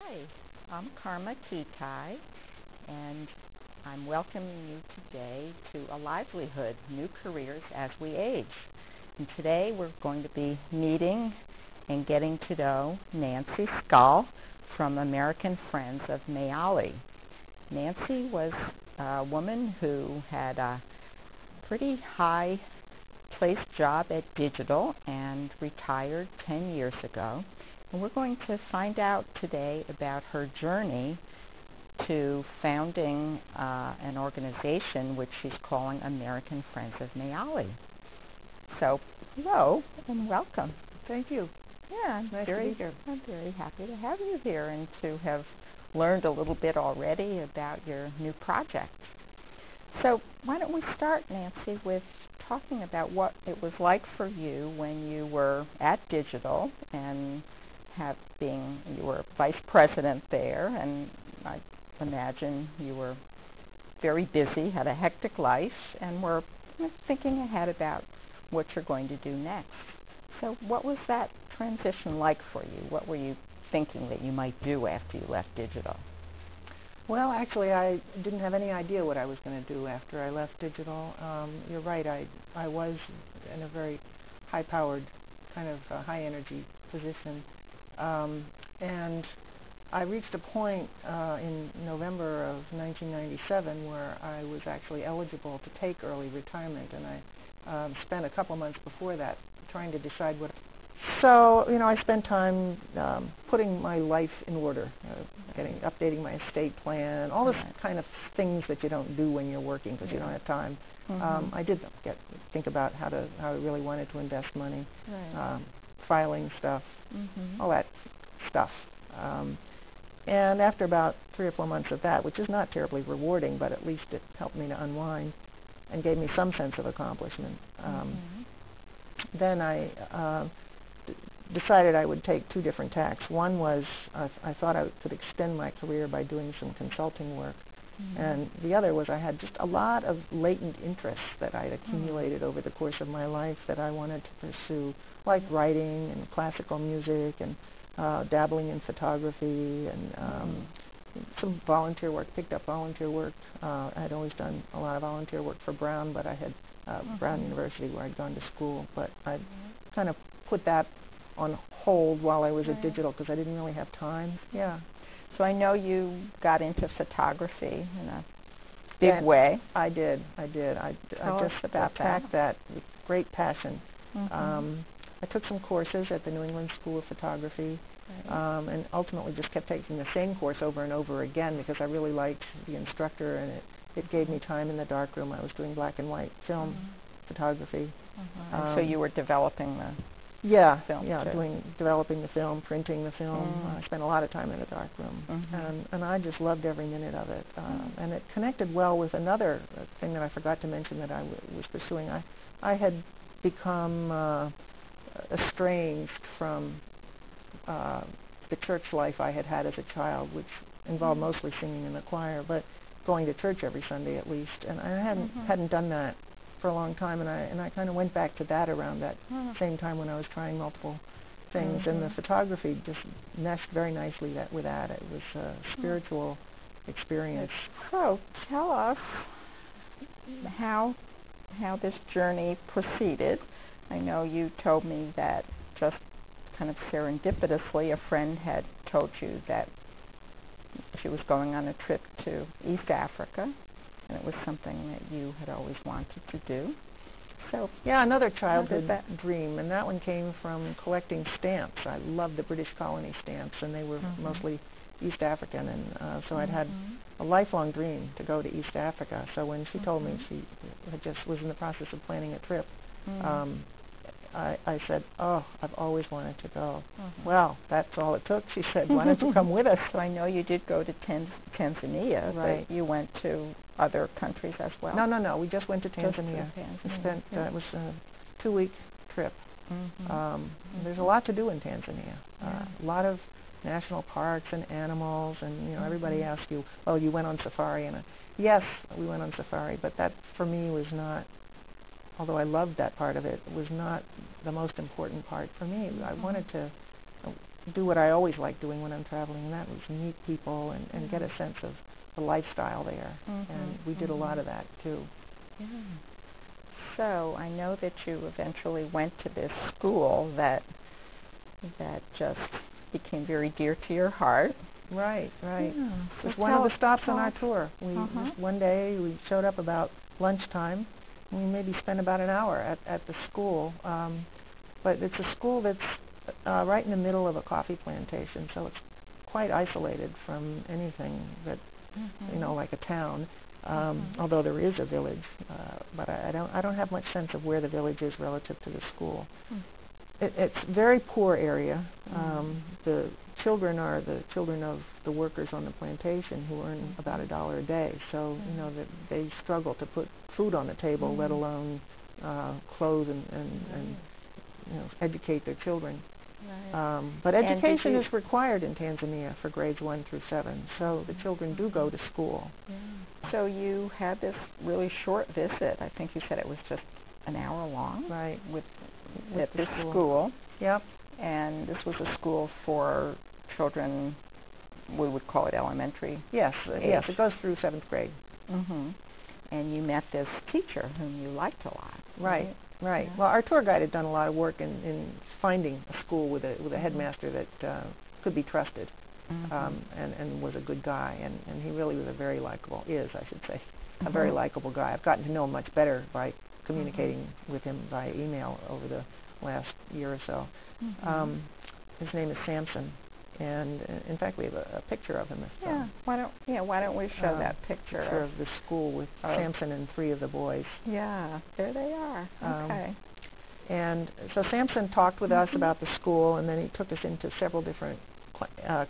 Hi, I'm Karma Kitaj, and I'm welcoming you today to A Livelihood, New Careers as We Age. And today we're going to be meeting and getting to know Nancy Scull from American Friends of Meali. Nancy was a woman who had a pretty high-placed job at Digital and retired 10 years ago. And we're going to find out today about her journey to founding an organization which she's calling American Friends of Meali. So, hello and welcome. Thank you. Yeah, Nice to be here. I'm very happy to have you here and to have learned a little bit already about your new project. So, why don't we start, Nancy, with talking about what it was like for you when you were at Digital and you were vice president there, and I imagine you were very busy, had a hectic life, and were thinking ahead about what you're going to do next. So what was that transition like for you? What were you thinking that you might do after you left Digital? Well, actually, I didn't have any idea what I was going to do after I left Digital. You're right, I was in a very high-powered, kind of high-energy position. And I reached a point in November of 1997 where I was actually eligible to take early retirement, and I spent a couple months before that trying to decide what. So, I spent time putting my life in order, updating my estate plan, all this kind of things that you don't do when you're working because you don't have time. I did think about how I really wanted to invest money, filing stuff, all that stuff. And after about 3 or 4 months of that, which is not terribly rewarding, but at least it helped me to unwind and gave me some sense of accomplishment, then I decided I would take 2 different tacks. One was I thought I could extend my career by doing some consulting work. And the other was I had just a lot of latent interests that I'd accumulated over the course of my life that I wanted to pursue, like writing and classical music and dabbling in photography and some volunteer work, picked up volunteer work. I'd always done a lot of volunteer work for Brown, but I had Brown University where I'd gone to school, but I kind of put that on hold while I was at Digital because I didn't really have time. Yeah. So I know you got into photography in a big way. I did. I just attacked that with great passion. I took some courses at the New England School of Photography, and ultimately just kept taking the same course over and over again because I really liked the instructor, and it gave me time in the darkroom. I was doing black and white film photography. And so you were developing the film developing the film, printing the film. I spent a lot of time in the darkroom, and I just loved every minute of it. And it connected well with another thing that I forgot to mention that I was pursuing. I had become estranged from the church life I had had as a child, which involved mostly singing in the choir, but going to church every Sunday at least. And I hadn't done that for a long time, and I kind of went back to that around that same time when I was trying multiple things, and the photography just meshed very nicely with that. It was a spiritual experience. So tell us how this journey proceeded. I know you told me that just kind of serendipitously a friend had told you that she was going on a trip to East Africa, and it was something that you had always wanted to do. So yeah, another childhood dream, and that one came from collecting stamps. I loved the British colony stamps, and they were mostly East African, and so I'd had a lifelong dream to go to East Africa. So when she told me she just was in the process of planning a trip, I said, oh, I've always wanted to go. Well, that's all it took. She said, why don't you come with us? So I know you did go to Tanzania, but you went to other countries as well? No. We just went to Tanzania. We spent, it was a 2-week trip. There's a lot to do in Tanzania. A lot of national parks and animals, and everybody asks you, oh, you went on safari, and yes, we went on safari, but that for me was not, although I loved that part of it, was not the most important part for me. I wanted to do what I always like doing when I'm traveling, and that was meet people and get a sense of the lifestyle there. And we did a lot of that too. Yeah. So I know that you eventually went to this school that just became very dear to your heart. Right. Yeah. It was one of the stops on our tour. One day we showed up about lunchtime, and we maybe spent about an hour at the school. But it's a school that's right in the middle of a coffee plantation, so it's quite isolated from anything that like a town. Although there is a village, but I don't have much sense of where the village is relative to the school. It's a very poor area. The children are the children of the workers on the plantation who earn about $1 a day. So that they struggle to put food on the table, let alone clothe and educate their children. Right. But education is required in Tanzania for grades 1 through 7, so the children do go to school. Yeah. So you had this really short visit. I think you said it was just an hour long. Right. At this school. Yep. And this was a school for children, we would call it elementary. Yes, age. It goes through 7th grade. And you met this teacher whom you liked a lot. Right. Yeah. Well, our tour guide had done a lot of work in finding a school with a headmaster that could be trusted, and was a good guy, and he really was a very likable a very likable guy. I've gotten to know him much better by communicating with him via email over the last year or so. His name is Samson, and in fact we have a picture of him. Why don't we show that picture of the school with Samson and 3 of the boys. Yeah, there they are. Okay. And so Samson talked with us about the school, and then he took us into several different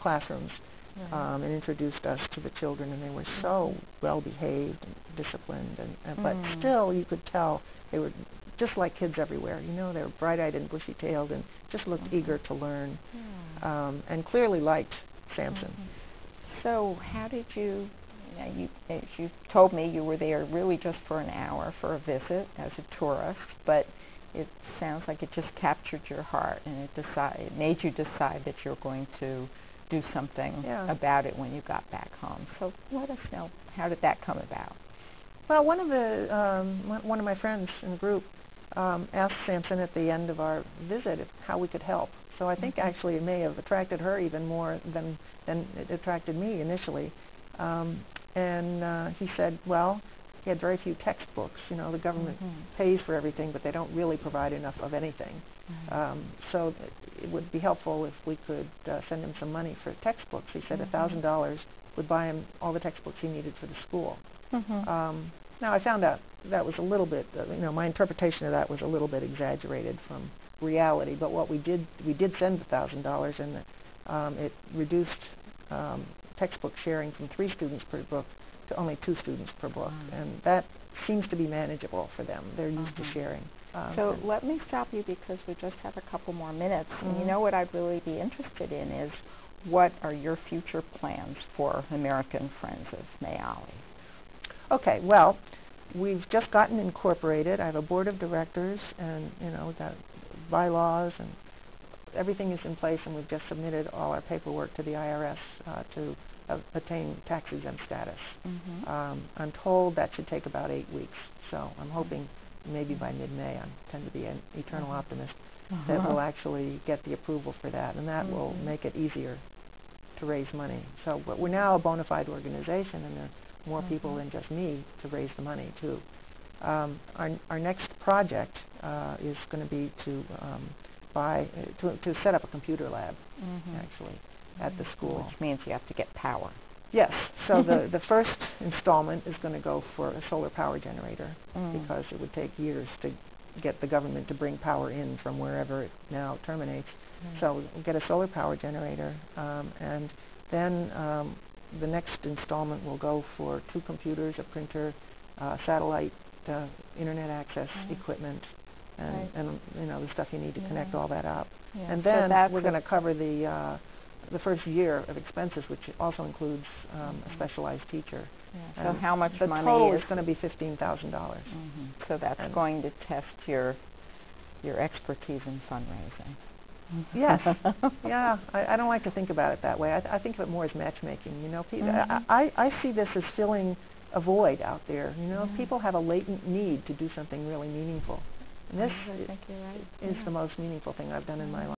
classrooms and introduced us to the children, and they were so well behaved and disciplined, but still you could tell they were just like kids everywhere. They were bright-eyed and bushy-tailed and just looked eager to learn, and clearly liked Samson. So how did you, as you told me, you were there really just for an hour for a visit as a tourist, but it sounds like it just captured your heart, and it made you decide that you're going to do something about it when you got back home. So let us know, how did that come about? Well, one of my friends in the group asked Samson at the end of our visit how we could help. So I think actually it may have attracted her even more than it attracted me initially. And he said, well, he had very few textbooks. The government pays for everything, but they don't really provide enough of anything. So it would be helpful if we could send him some money for textbooks. He said $1,000 would buy him all the textbooks he needed for the school. Now I found out that was a little bit, my interpretation of that was a little bit exaggerated from reality. But what we did send $1,000, and it reduced textbook sharing from 3 students per book to only 2 students per book, and that seems to be manageable for them. They're used to sharing. So let me stop you because we just have a couple more minutes. And what I'd really be interested in is, what are your future plans for American Friends of Meali? Okay, well, we've just gotten incorporated. I have a board of directors, and we've got bylaws, and everything is in place, and we've just submitted all our paperwork to the IRS to attain tax-exempt status. I'm told that should take about 8 weeks, so I'm hoping maybe by mid-May. I tend to be an eternal optimist that we'll actually get the approval for that, and that will make it easier to raise money. So, but we're now a bona fide organization, and there are more people than just me to raise the money too. Our next project is going to be to set up a computer lab, actually, at the school. Which means you have to get power. Yes. So the first installment is going to go for a solar power generator, because it would take years to get the government to bring power in from wherever it now terminates. So we'll get a solar power generator, and then the next installment will go for 2 computers, a printer, satellite internet access equipment, and the stuff you need to connect all that up. And then we're going to cover the first year of expenses, which also includes a specialized teacher. So how much money the total is going to be $15,000. So that's going to test your expertise in fundraising. Yes. Yeah. I don't like to think about it that way. I think of it more as matchmaking. You know, I see this as filling a void out there. You know, people have a latent need to do something really meaningful. And this I think you're right. is the most meaningful thing I've done in my life.